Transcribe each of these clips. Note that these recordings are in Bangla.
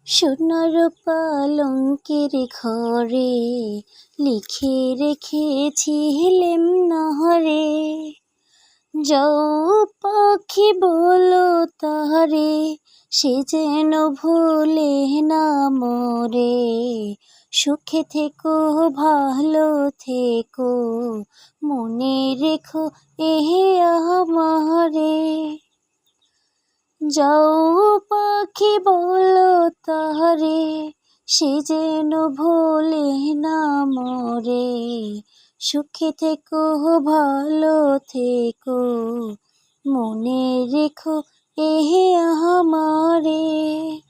সোনার পালঙ্কের ঘরে লিখে রেখেছিলেম নহরে। যাও পাখি বলো তাহারে, সে যেন ভোলে না মরে। সুখে থেকো ভালো থেকো, মনে রেখো এহে আমারে। যাও পাখি বলো তাহারে, সে যেন ভোলে না মরে। সুখে থেকো ভালো থেকো, মনে রেখো এহে আমারে।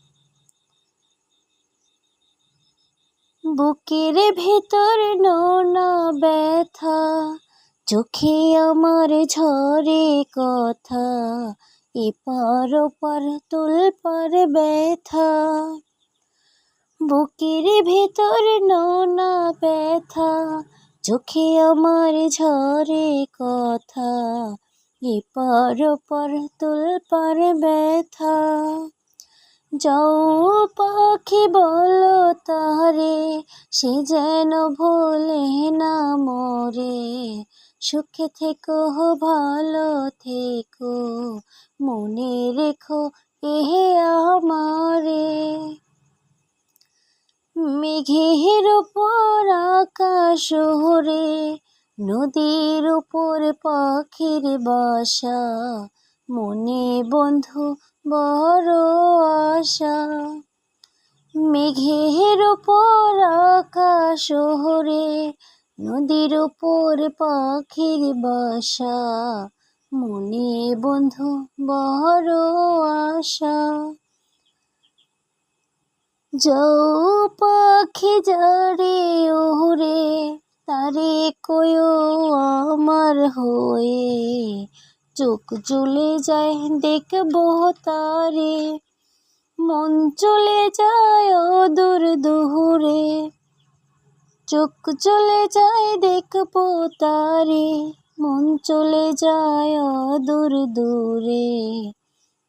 বুকের ভেতর নোনা ব্যথা, চোখে আমার ঝরে কথা। এপার ওপার তোলপার ব্যথা, বুকের ভেতর নোনা ব্যথা, চোখে আমার ঝরে কথা। এপার ওপার তোলপার ব্যথা। যাও পাখি বলো তাহারে, সে যেন ভোলে না মরে। সুখে থেকো ভালো থেকো, মনে রেখো এহে আমারে। মেঘের উপর আকাশ ওরে, নদীর উপর পাখির বাসা। মনে বন্ধু বড় আশা, মেঘের উপর আকাশ ওরে, নদীর উপর পাখির বাসা। মনে বন্ধু বড় আশা। যাও পাখি যারে ওরে, তারে কয়ো আমার হয়ে। চোখ জ্বলে যায় দেখবো তারে, মন চলে যায় অদূর দূরে। চোখ চলে যায় দেখবো তারে, মন চলে যায় অদূর দূরে।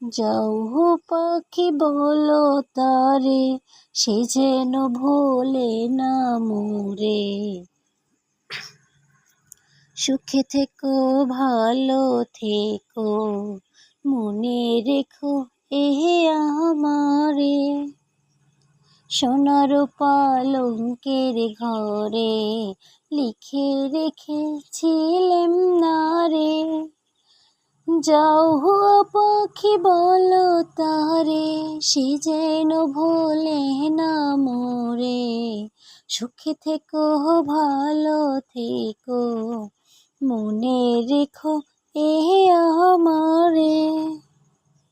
যাও পাখি বলো তারে, সে যেন ভোলে না মরে। সুখে থেকো ভালো থেকো, মনে রেখো এহে আমারে। সোনার পালঙ্কের ঘরে লিখে রেখেছিলেম নারে। যাও পাখি বলো তারে, সে যেন ভোলে না মরে। সুখে থেকো ভালো থেকো, মনে রেখো এহে আমারে।